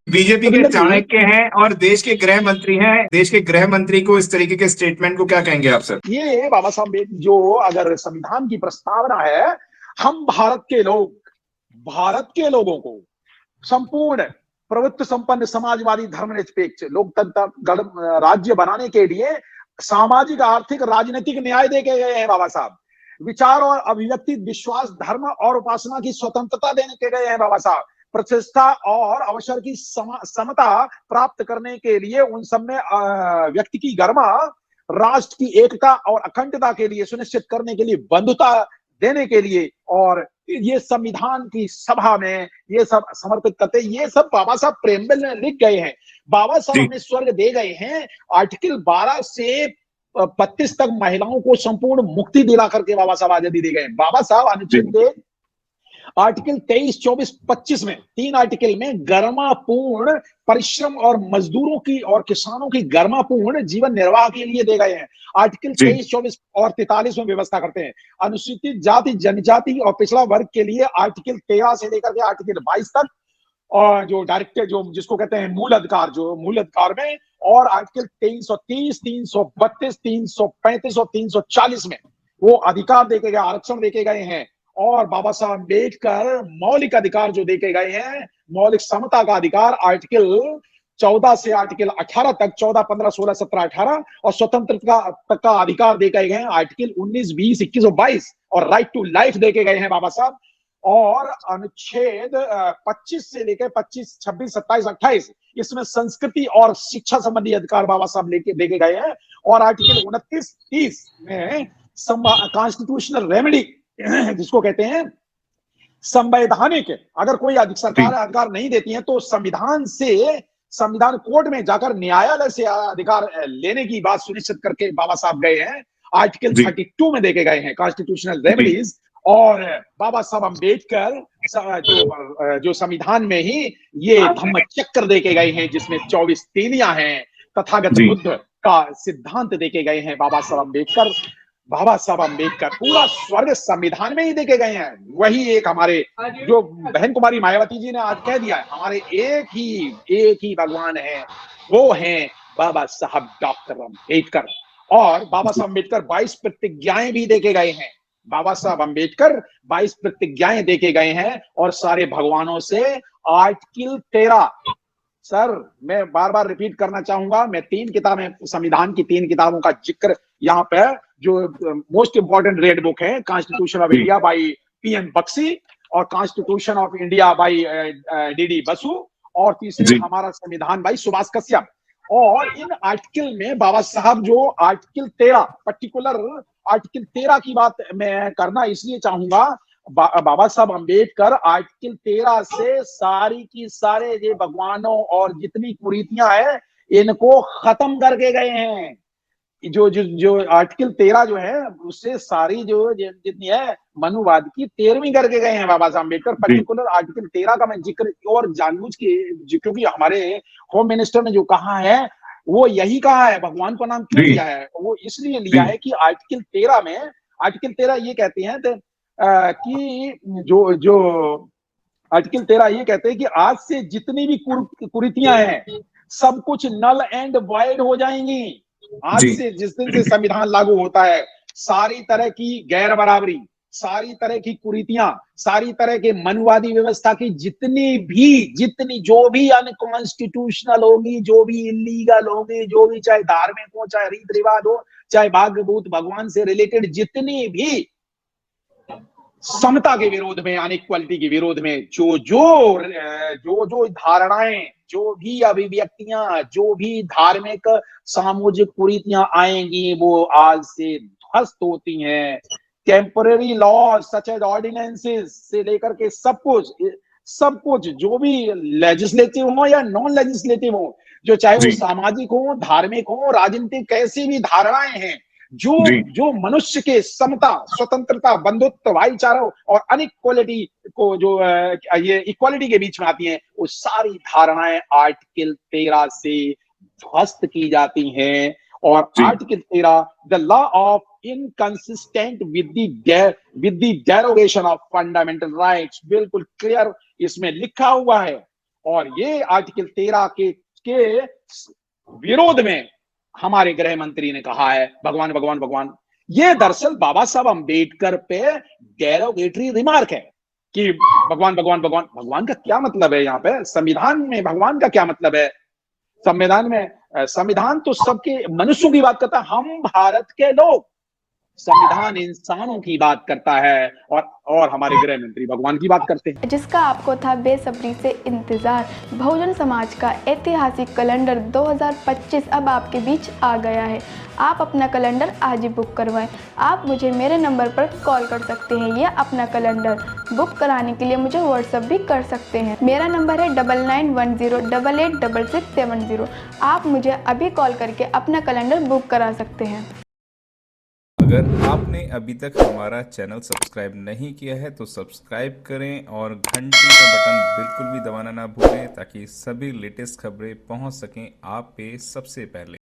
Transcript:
BJP के रविंदर जी, चाणक्य हैं और देश के गृह मंत्री हैं। देश के गृह मंत्री को इस तरीके के स्टेटमेंट को क्या कहेंगे आप सर? ये बाबा साहब जो अगर संविधान की प्रस्तावना है, हम भारत के लोगों को संपूर्ण प्रभुत्व संपन्न समाजवादी धर्मनिरपेक्ष लोकतंत्र राज्य बनाने के लिए सामाजिक आर्थिक राजनीतिक न्याय दे के गए हैं बाबा साहब। विचार और अभिव्यक्ति विश्वास धर्म और उपासना की स्वतंत्रता देने के गए हैं बाबा साहब। प्रतिष्ठा और अवसर की समता प्राप्त करने के लिए उन सब में व्यक्ति की गरिमा, राष्ट्र की एकता और अखंडता के लिए सुनिश्चित करने के लिए बंधुता देने के लिए, और ये संविधान की सभा में ये सब समर्पित करते, ये सब बाबा साहब प्रेमबल में लिख गए हैं। बाबा साहब हमें स्वर्ग दे गए हैं। आर्टिकल 12 से 32 तक महिलाओं को संपूर्ण मुक्ति दिला करके बाबा साहब आजादी दे गए। बाबा साहब अनुच्छेद के आर्टिकल 23, 24, 25 में 3 आर्टिकल में गरिमापूर्ण परिश्रम और मजदूरों की और किसानों की गरिमापूर्ण जीवन निर्वाह के लिए दे गए हैं। आर्टिकल 23, 24 और 43 में व्यवस्था करते हैं। अनुसूचित जाति जनजाति और पिछड़ा वर्ग के लिए आर्टिकल 13 से लेकर के आर्टिकल 22 तक, और जो डायरेक्ट जो जिसको कहते हैं मूल अधिकार, जो मूल अधिकार में, और आर्टिकल 330, 332, 335 और 340 में वो अधिकार देके गए, आरक्षण देके गए हैं। और बाबा साहब अम्बेडकर मौलिक अधिकार जो देके गए हैं, मौलिक समता का अधिकार आर्टिकल 14 से आर्टिकल 18 तक, 14, 15, 16, 17, 18, और स्वतंत्रता तक का अधिकार देके गए हैं आर्टिकल 19, 20, 21 और 22, और राइट टू लाइफ देके गए हैं बाबा साहब। और अनुच्छेद 25 से लेकर 25, 26, 27, 28 इसमें संस्कृति और शिक्षा संबंधी अधिकार बाबा साहब लेके देके गए हैं। और आर्टिकल 29, 30 में कॉन्स्टिट्यूशनल रेमेडी जिसको कहते हैं संवैधानिक, अगर कोई सरकार अधिकार नहीं देती है तो संविधान कोर्ट में जाकर न्यायालय से अधिकार लेने की बात सुनिश्चित करके बाबा साहब गए हैं। आर्टिकल 32 में देके गए हैं कॉन्स्टिट्यूशनल रेमेडीज। और बाबा साहब अम्बेडकर जो संविधान में ही ये धम्म चक्र देके गए हैं, जिसमें 24 तीलियां हैं, तथागत बुद्ध का सिद्धांत देके गए हैं बाबा साहब अम्बेडकर। बाबा साहब अम्बेडकर पूरा स्वर्ग संविधान में ही देके गए हैं। वही एक हमारे जो बहन कुमारी मायावती जी ने आज कह दिया है, हमारे एक ही भगवान है, वो है बाबा साहब डॉक्टर अम्बेडकर। और बाबा साहब अम्बेडकर 22 प्रतिज्ञाएं भी देके गए हैं। बाबा साहब अम्बेडकर 22 प्रतिज्ञाएं देके गए हैं, और सारे भगवानों से आर्टिकल 13, सर मैं बार बार रिपीट करना चाहूंगा, मैं 3 किताबें, संविधान की 3 किताबों का जिक्र यहाँ पे, जो मोस्ट इंपॉर्टेंट रेड बुक है, constitution of India by PN Bakshi, और constitution of India by DD Basu, और तीसरी हमारा संविधान बाई सुभाष कश्यप। और इन आर्टिकल में बाबा साहब जो आर्टिकल 13, पर्टिकुलर आर्टिकल 13 की बात मैं करना इसलिए चाहूंगा, बाबा साहब अम्बेडकर आर्टिकल 13 से सारी की सारे ये भगवानों और जितनी कुरीतियां हैं इनको खत्म करके गए हैं। जो आर्टिकल 13 जो है उससे सारी जो जितनी है मनुवाद की 13वीं करके गए हैं बाबा साहब अम्बेडकर। पर्टिकुलर आर्टिकल 13 का मैं जिक्र और जानबूझ के, क्योंकि हमारे होम मिनिस्टर ने जो कहा है वो यही कहा है, भगवान को नाम क्यों लिया है, वो इसलिए लिया है कि आर्टिकल 13 में, आर्टिकल 13 ये कहते हैं कि जो आर्टिकल 13 ये कहते हैं कि आज से जितनी भी कुरीतियां हैं सब कुछ नल एंड वॉइड हो जाएंगी। आज से, जिस दिन से संविधान लागू होता है, सारी तरह की गैर बराबरी, सारी तरह की कुरीतियां, सारी तरह के मनुवादी व्यवस्था की जितनी जो भी अनकॉन्स्टिट्यूशनल होगी, जो भी इलीगल होगी, जो भी चाहे धार्मिक हो, चाहे रीत रिवाज हो, चाहे भाग्यभूत भगवान से रिलेटेड जितनी भी समता के विरोध में, अनइक्वालिटी के विरोध में जो धारणाएं, जो भी अभिव्यक्तियां, जो भी धार्मिक सामाजिक कुरीतियां आएंगी वो आज से ध्वस्त होती हैं। Temporary law such as ordinances से लेकर के सब कुछ जो भी लेजिस्लेटिव हो या नॉन लेजिस्लेटिव हो, जो चाहे वो सामाजिक हो, धार्मिक हो, राजनीतिक, कैसी भी धारणाएं हैं, जो मनुष्य के समता, स्वतंत्रता, बंधुत्व, भाईचारा और अनइक्वालिटी को, जो ये इक्वालिटी के बीच में आती हैं, वो सारी धारणाएं आर्टिकल 13 से ध्वस्त की जाती हैं। और article 13, the law of inconsistent with the derogation of fundamental rights, बिल्कुल क्लियर इसमें लिखा हुआ है। और ये आर्टिकल 13 के विरोध में हमारे गृह मंत्री ने कहा है भगवान भगवान भगवान। ये दरअसल बाबा साहब अंबेडकर पे डेरोगेटरी रिमार्क है कि भगवान भगवान भगवान। भगवान का क्या मतलब है यहाँ पे? संविधान में भगवान का क्या मतलब है? संविधान तो सबके मनुष्यों की बात करता है, हम भारत के लोग। संविधान इंसानों की बात करता है और हमारे गृह मंत्री भगवान की बात करते हैं। जिसका आपको था बेसब्री से इंतजार। बहुजन समाज का ऐतिहासिक कैलेंडर 2025 अब आपके बीच आ गया है। आप अपना कैलेंडर आज ही बुक करवाएं। आप मुझे मेरे नंबर पर कॉल कर सकते हैं या अपना कैलेंडर बुक कराने के लिए मुझे व्हाट्सएप भी कर सकते हैं। मेरा नंबर है 9910886670। आप मुझे अभी कॉल करके अपना कैलेंडर बुक करा सकते हैं। अगर आपने अभी तक हमारा चैनल सब्सक्राइब नहीं किया है तो सब्सक्राइब करें और घंटी का बटन बिल्कुल भी दबाना ना भूलें ताकि सभी लेटेस्ट खबरें पहुंच सकें आप पे सबसे पहले।